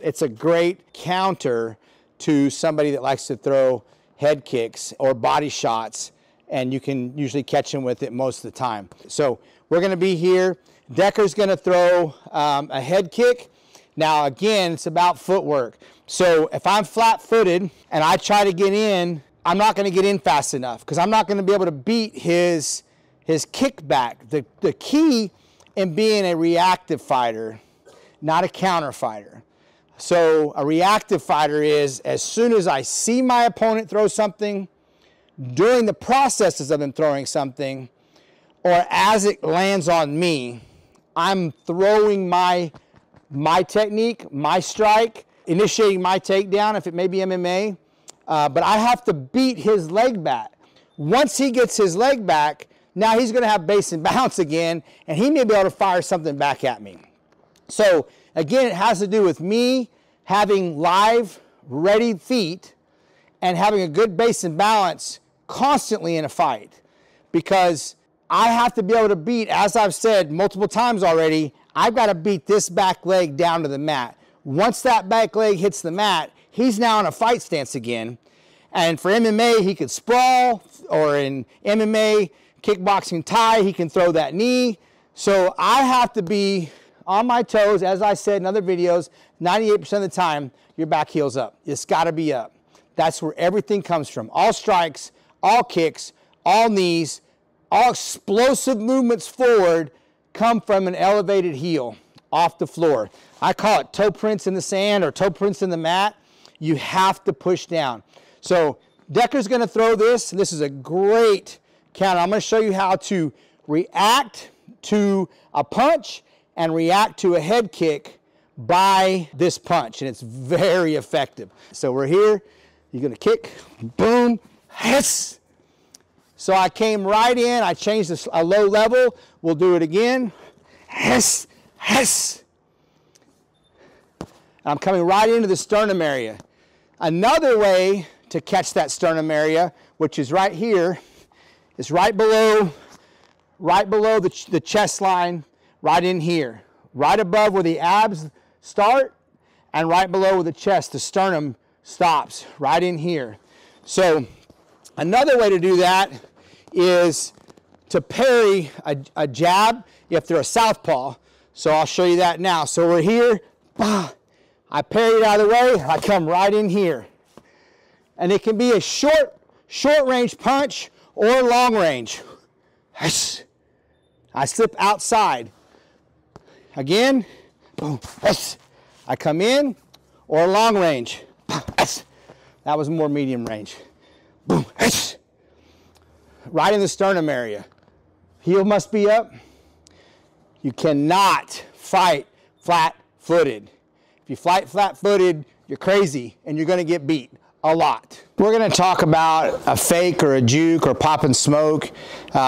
it's a great counter to somebody that likes to throw head kicks or body shots, and you can usually catch them with it most of the time. So we're going to be here. Decker's going to throw a head kick. Now again, it's about footwork. So if I'm flat-footed and I try to get in, I'm not going to get in fast enough, because I'm not going to be able to beat his kickback. The key in being a reactive fighter, not a counter fighter. So a reactive fighter is, as soon as I see my opponent throw something, during the processes of them throwing something, or as it lands on me, I'm throwing my technique, my strike, initiating my takedown if it may be MMA, but I have to beat his leg back. Once he gets his leg back, now he's going to have base and bounce again, and he may be able to fire something back at me. So again, it has to do with me having live, ready feet and having a good base and balance constantly in a fight, because I have to be able to beat, as I've said multiple times already, I've got to beat this back leg down to the mat. Once that back leg hits the mat, he's now in a fight stance again. And for MMA, he could sprawl, or in MMA, kickboxing tie, he can throw that knee. So I have to be on my toes, as I said in other videos, 98% of the time, your back heel's up. It's got to be up. That's where everything comes from. All strikes, all kicks, all knees, all explosive movements forward come from an elevated heel off the floor. I call it toe prints in the sand or toe prints in the mat. You have to push down. So Decker's going to throw this. This is a great counter. I'm going to show you how to react to a punch and react to a head kick by this punch, and it's very effective. So we're here. You're going to kick, boom, hiss. So I came right in. I changed this a low level. We'll do it again. Hiss, hiss. I'm coming right into the sternum area. Another way to catch that sternum area, which is right here, is right below the chest line, right in here. Right above where the abs start and right below where the chest, the sternum stops, right in here. So another way to do that is to parry a jab if they're a southpaw. So I'll show you that now. So we're here, I parry it out of the way, I come right in here. And it can be a short range punch or long range. I slip outside. Again, boom, I come in, or long range. That was more medium range. Boom, right in the sternum area. Heel must be up. You cannot fight flat-footed. If you fight flat-footed, you're crazy and you're gonna get beat a lot. We're gonna talk about a fake or a juke or pop and smoke.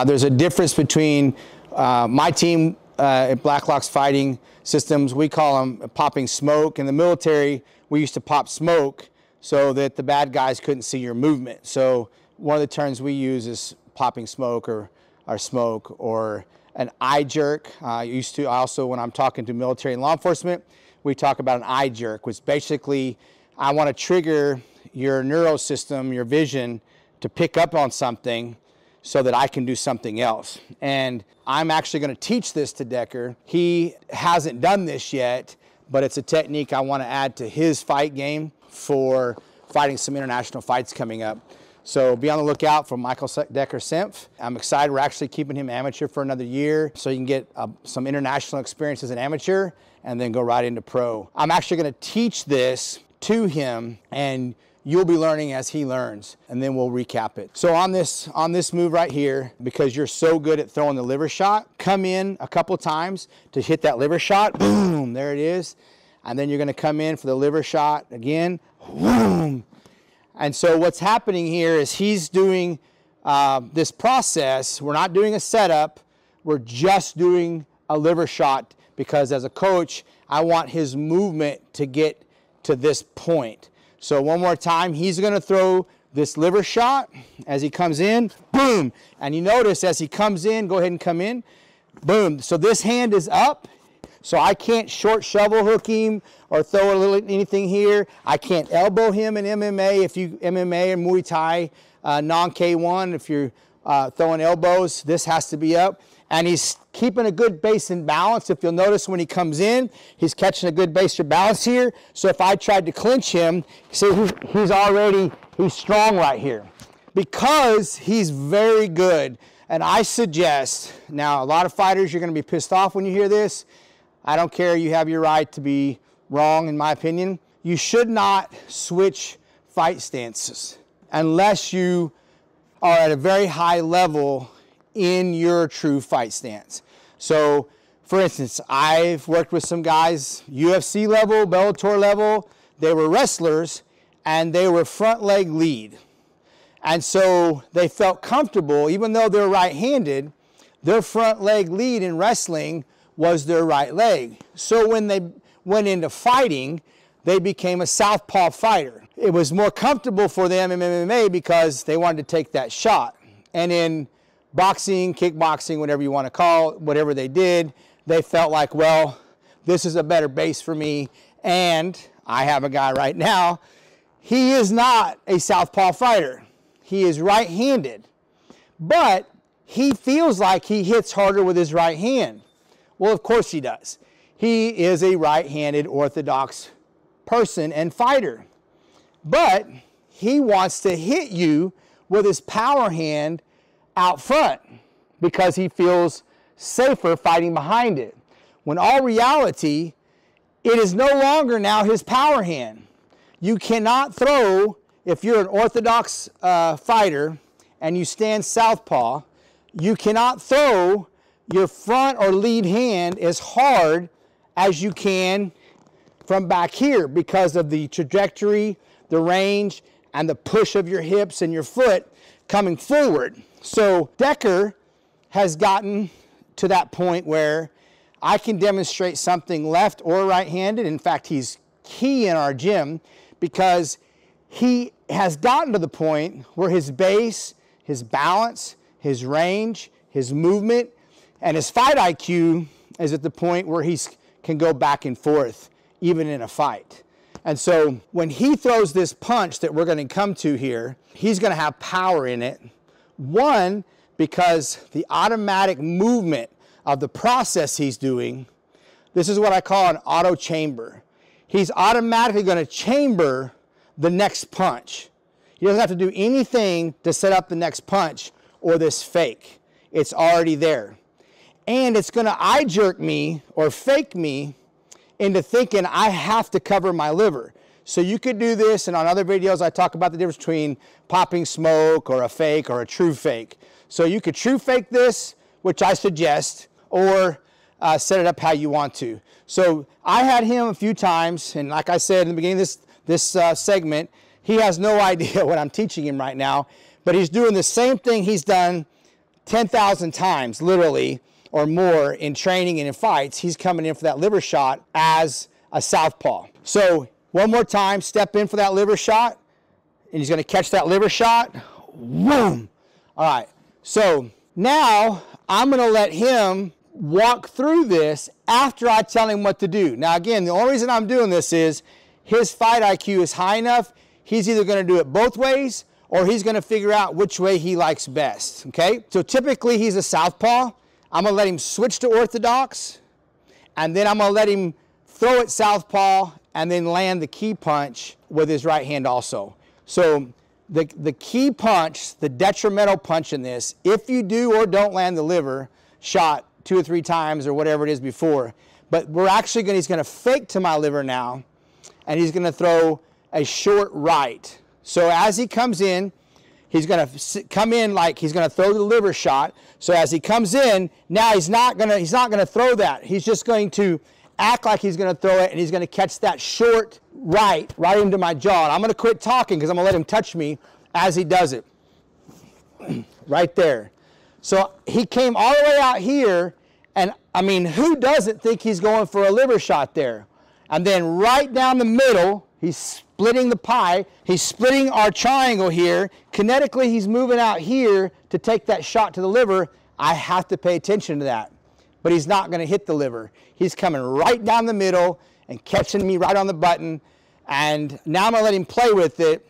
There's a difference between my team at Blacklock's Fighting Systems. We call them popping smoke. In the military, we used to pop smoke so that the bad guys couldn't see your movement. So one of the terms we use is popping smoke or smoke, or an eye jerk. I also, when I'm talking to military and law enforcement, we talk about an eye jerk, which basically I want to trigger your neural system, your vision, to pick up on something so that I can do something else. And I'm actually going to teach this to Decker. He hasn't done this yet, but it's a technique I want to add to his fight game for fighting some international fights coming up. So be on the lookout for Michael Decker Senf. I'm excited. We're actually keeping him amateur for another year so you can get some international experience as an amateur and then go right into pro. I'm actually going to teach this to him, and you'll be learning as he learns, and then we'll recap it. So on this move right here, because you're so good at throwing the liver shot, come in a couple times to hit that liver shot. Boom, there it is. And then you're gonna come in for the liver shot again. Boom. And so what's happening here is he's doing this process. We're not doing a setup. We're just doing a liver shot, because as a coach, I want his movement to get to this point. So one more time, he's gonna throw this liver shot as he comes in, boom. And you notice as he comes in, go ahead and come in, boom. So this hand is up, so I can't short shovel hook him or throw a little anything here. I can't elbow him in MMA. If you MMA and Muay Thai, non-K1, if you're throwing elbows, this has to be up. And he's keeping a good base and balance. If you'll notice when he comes in, he's catching a good base or balance here. So if I tried to clinch him, see, he's strong right here. Because he's very good. And I suggest, now a lot of fighters, you're gonna be pissed off when you hear this. I don't care, you have your right to be wrong in my opinion. You should not switch fight stances unless you are at a very high level in your true fight stance. So for instance, I've worked with some guys, UFC level, Bellator level, they were wrestlers and they were front leg lead. And so they felt comfortable, even though they're right-handed, their front leg lead in wrestling was their right leg. So when they went into fighting, they became a southpaw fighter. It was more comfortable for them in MMA because they wanted to take that shot. And in boxing, kickboxing, whatever you want to call it, whatever they did, they felt like, well, this is a better base for me. And I have a guy right now, he is not a southpaw fighter. He is right-handed, but he feels like he hits harder with his right hand. Well, of course he does. He is a right-handed orthodox person and fighter, but he wants to hit you with his power hand out front because he feels safer fighting behind it. When all reality, it is no longer now his power hand. You cannot throw, if you're an orthodox fighter and you stand southpaw, you cannot throw your front or lead hand as hard as you can from back here because of the trajectory, the range, and the push of your hips and your foot coming forward. So Decker has gotten to that point where I can demonstrate something left or right-handed. In fact, he's key in our gym because he has gotten to the point where his base, his balance, his range, his movement, and his fight IQ is at the point where he can go back and forth, even in a fight. And so when he throws this punch that we're going to come to here, he's going to have power in it. One, because the automatic movement of the process he's doing, this is what I call an auto chamber. He's automatically going to chamber the next punch. He doesn't have to do anything to set up the next punch or this fake. It's already there. And it's going to eye jerk me or fake me into thinking I have to cover my liver. So you could do this, and on other videos I talk about the difference between popping smoke or a fake or a true fake. So you could true fake this, which I suggest, or set it up how you want to. So I had him a few times, and like I said in the beginning of this segment, he has no idea what I'm teaching him right now, but he's doing the same thing he's done 10,000 times, literally, or more in training and in fights. He's coming in for that liver shot as a southpaw. So one more time, step in for that liver shot, and he's going to catch that liver shot. Boom! All right, so now I'm going to let him walk through this after I tell him what to do. Now again, the only reason I'm doing this is his fight IQ is high enough, he's either going to do it both ways or he's going to figure out which way he likes best, okay? So typically he's a southpaw. I'm going to let him switch to orthodox, and then I'm going to let him throw it southpaw and then land the key punch with his right hand also. So the key punch, the detrimental punch in this, if you do or don't land the liver shot 2 or 3 times or whatever it is before, but he's going to fake to my liver now, and he's going to throw a short right. So as he comes in, he's going to come in like he's going to throw the liver shot. So as he comes in, now he's not going to throw that. He's just going to act like he's going to throw it, and he's going to catch that short right into my jaw. And I'm going to quit talking because I'm going to let him touch me as he does it. Right there. So he came all the way out here, and I mean, who doesn't think he's going for a liver shot there? And then right down the middle, he's splitting the pie. He's splitting our triangle here. Kinetically, he's moving out here to take that shot to the liver. I have to pay attention to that. But he's not going to hit the liver. He's coming right down the middle and catching me right on the button. And now I'm going to let him play with it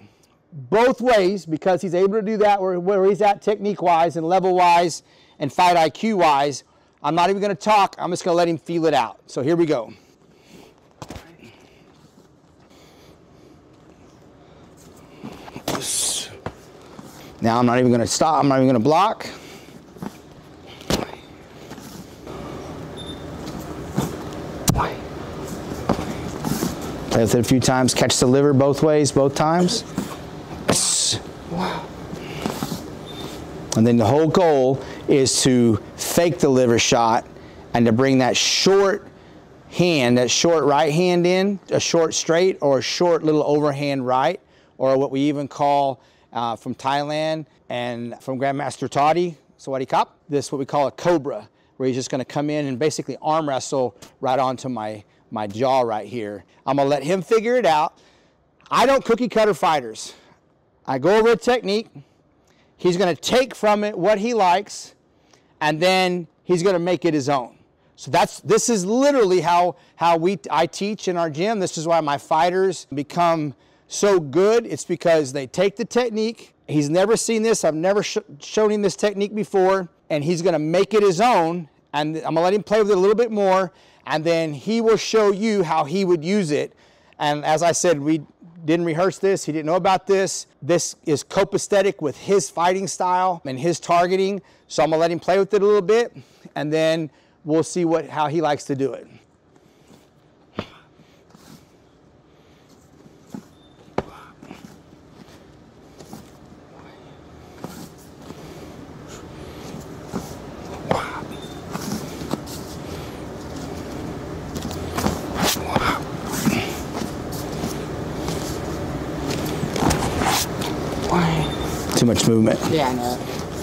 both ways, because he's able to do that where he's at technique-wise and level-wise and fight IQ-wise. I'm not even going to talk. I'm just going to let him feel it out. So here we go. Now I'm not even going to stop. I'm not even going to block. Play with it a few times. Catch the liver both ways, both times. Wow. And then the whole goal is to fake the liver shot and to bring that short hand, that short right hand in, a short straight or a short little overhand right, or what we even call from Thailand and from Grandmaster Toddy, Sawadi Kap, this is what we call a cobra, where he's just going to come in and basically arm wrestle right onto my jaw right here. I'm going to let him figure it out. I don't cookie cutter fighters. I go over a technique. He's going to take from it what he likes, and then he's going to make it his own. So this is literally how I teach in our gym. This is why my fighters become so good. It's because they take the technique. He's never seen this. I've never shown him this technique before, and he's going to make it his own. And I'm going to let him play with it a little bit more, and then he will show you how he would use it. And as I said, we didn't rehearse this. He didn't know about this. This is copacetic with his fighting style and his targeting. So I'm going to let him play with it a little bit, and then we'll see how he likes to do it. Too much movement. Yeah, I know.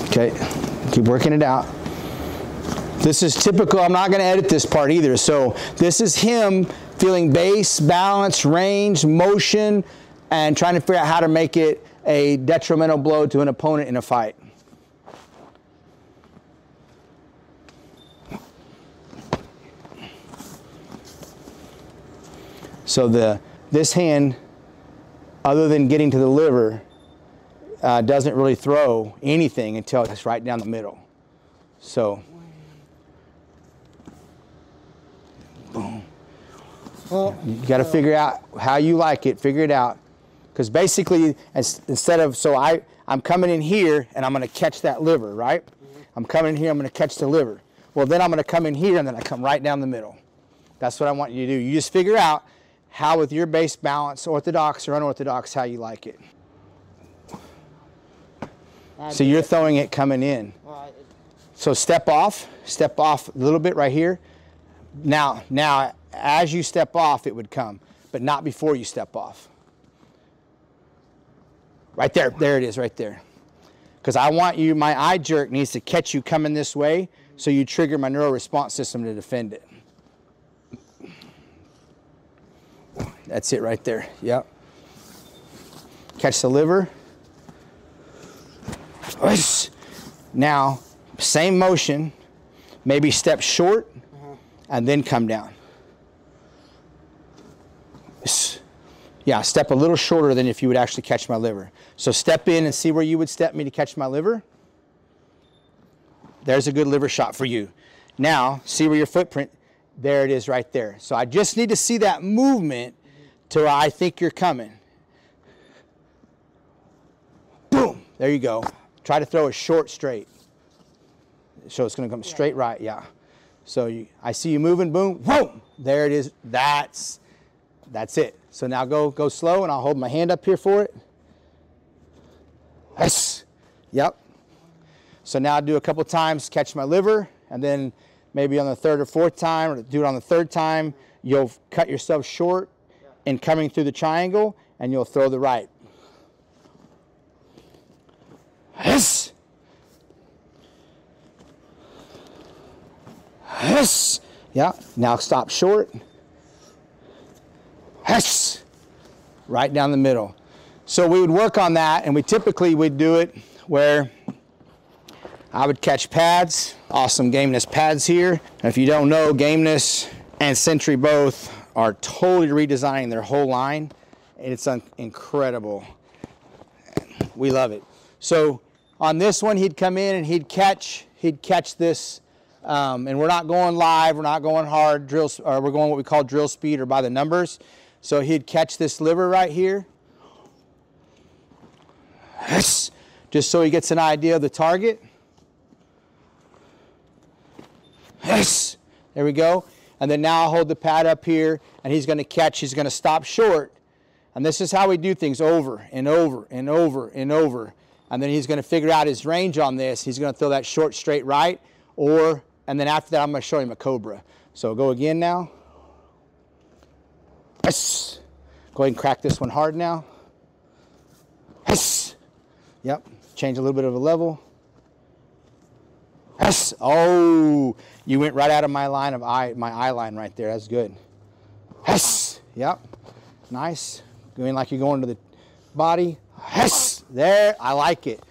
Okay, keep working it out. This is typical. I'm not going to edit this part either. So this is him feeling base, balance, range, motion, and trying to figure out how to make it a detrimental blow to an opponent in a fight. So this hand, other than getting to the liver, doesn't really throw anything until it's right down the middle. So, boom. Well, you got to figure out how you like it. Figure it out, because basically, instead of I'm coming in here and I'm going to catch that liver, right? I'm coming in here, I'm going to catch the liver. Well, then I'm going to come in here and then I come right down the middle. That's what I want you to do. You just figure out how, with your base balance, orthodox or unorthodox, how you like it. So you're throwing it coming in. So step off a little bit right here. Now, as you step off, it would come, but not before you step off. Right there, there it is, right there. Because I want you, my eye jerk needs to catch you coming this way, so you trigger my neural response system to defend it. That's it right there, yep. Catch the liver. Now, same motion, maybe step short, and then come down. Yeah, step a little shorter than if you would actually catch my liver. So step in and see where you would step me to catch my liver. There's a good liver shot for you. Now, see where your footprint, there it is right there. So I just need to see that movement to where I think you're coming. Boom, there you go. Try to throw a short straight. So it's gonna come straight right, yeah. So I see you moving, boom, boom, there it is. That's it. So now go slow, and I'll hold my hand up here for it. Yes, yep. So now do a couple times, catch my liver, and then maybe on the third or fourth time, or do it on the third time, you'll cut yourself short in coming through the triangle, and you'll throw the right. Yes. Yes. Yeah. Now stop short. Yes. Right down the middle. So we would work on that, and we typically would do it where I would catch pads. Awesome Gameness pads here. And if you don't know, Gameness and Sentry both are totally redesigning their whole line. It's incredible. We love it. So on this one, he'd come in and he'd catch this, and we're not going live, we're not going hard, we're going what we call drill speed or by the numbers. So he'd catch this liver right here. Yes. Just so he gets an idea of the target. Yes. There we go. And then now I'll hold the pad up here, and he's going to catch, he's going to stop short. And this is how we do things over and over and over and over. And then he's going to figure out his range on this. He's going to throw that short straight right, and then after that I'm going to show him a cobra. So go again now. Yes. Go ahead and crack this one hard now. Yes. Yep. Change a little bit of a level. Yes. Oh, you went right out of my line of my eye line right there. That's good. Yes. Yep. Nice. Going like you're going to the body. Yes. There. I like it.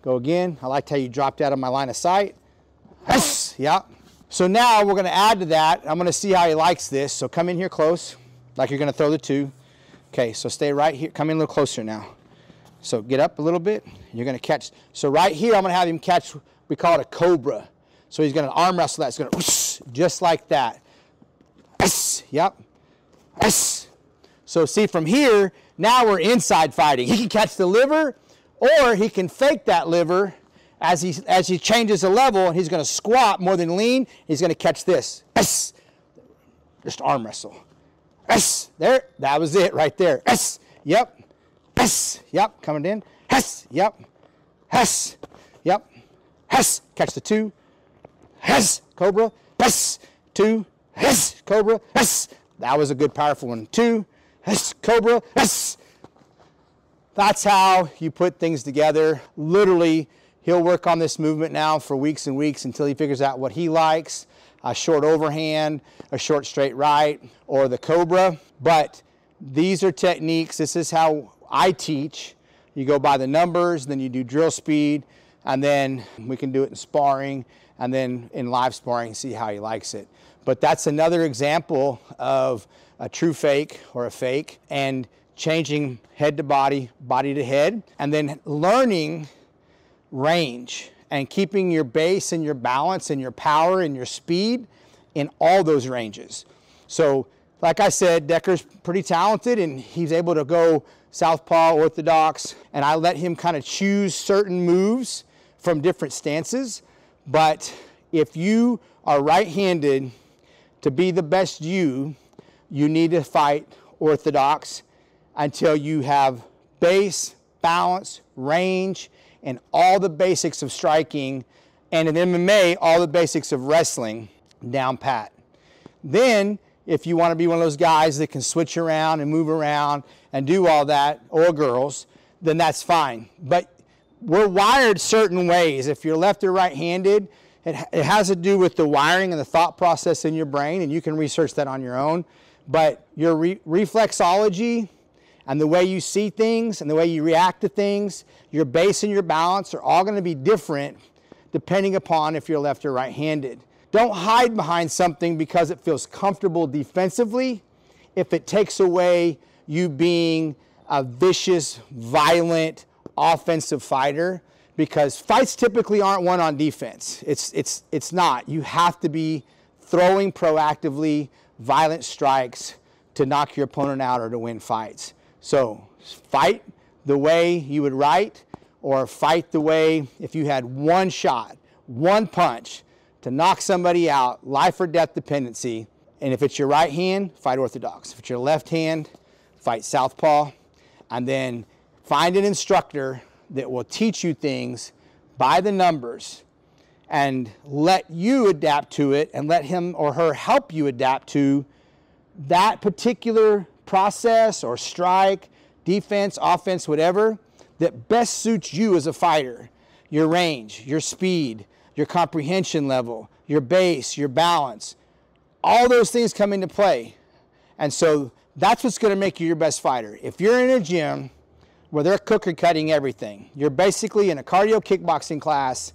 Go again. I liked how you dropped out of my line of sight. Yes. Yep. So now we're going to add to that. I'm going to see how he likes this. So come in here close, like you're going to throw the two. Okay. So stay right here. Come in a little closer now. So get up a little bit. You're going to catch. So right here, I'm going to have him catch. We call it a cobra. So he's going to arm wrestle that. It's going to whoosh, just like that. Yes. Yep. Yes. So see, from here, now we're inside fighting. He can catch the liver, or he can fake that liver as he changes the level, and he's going to squat more than lean. He's going to catch this. Yes. Just arm wrestle. Yes. There. That was it right there. Yes. Yep. Yes. Yep. Coming in. Yes. Yep. Yes. Yep. Yes. Catch the two. Yes. Cobra. Yes. Two. Yes. Cobra. Yes. That was a good, powerful one. Two. Yes. Cobra. Yes. That's how you put things together. Literally, he'll work on this movement now for weeks and weeks until he figures out what he likes. A short overhand, a short straight right, or the cobra. But these are techniques. This is how I teach. You go by the numbers, then you do drill speed, and then we can do it in sparring, and then in live sparring, see how he likes it. But that's another example of a true fake or a fake, and changing head to body, body to head, and then learning range and keeping your base and your balance and your power and your speed in all those ranges. So like I said, Decker's pretty talented and he's able to go southpaw, orthodox, and I let him kind of choose certain moves from different stances. But if you are right-handed, to be the best you need to fight orthodox until you have base, balance, range, and all the basics of striking, and in MMA, all the basics of wrestling down pat. Then, if you want to be one of those guys that can switch around and move around and do all that, or girls, then that's fine. But we're wired certain ways. If you're left or right-handed, it has to do with the wiring and the thought process in your brain, and you can research that on your own. But your reflexology and the way you see things and the way you react to things, your base and your balance are all going to be different depending upon if you're left or right-handed. Don't hide behind something because it feels comfortable defensively if it takes away you being a vicious, violent, offensive fighter, because fights typically aren't won on defense. It's not. You have to be throwing proactively violent strikes to knock your opponent out or to win fights. So fight the way you would write, or fight the way if you had one shot, one punch to knock somebody out, life or death dependency. And if it's your right hand, fight orthodox. If it's your left hand, fight southpaw. And then find an instructor that will teach you things by the numbers and let you adapt to it, and let him or her help you adapt to that particular process or strike, defense, offense, whatever, that best suits you as a fighter. Your range, your speed, your comprehension level, your base, your balance, all those things come into play. And so that's what's going to make you your best fighter. If you're in a gym where they're cookie cutting everything, you're basically in a cardio kickboxing class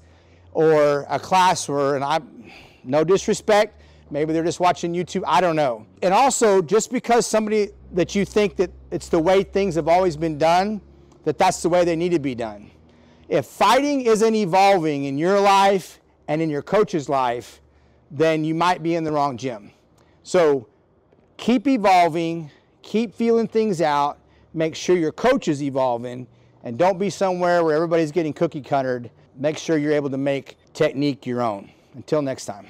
or a class where, and I'm no disrespect, maybe they're just watching YouTube, I don't know. And also, just because somebody that you think that it's the way things have always been done, that's the way they need to be done. If fighting isn't evolving in your life and in your coach's life, then you might be in the wrong gym. So keep evolving, keep feeling things out, make sure your coach is evolving, and don't be somewhere where everybody's getting cookie cuttered. Make sure you're able to make technique your own. Until next time.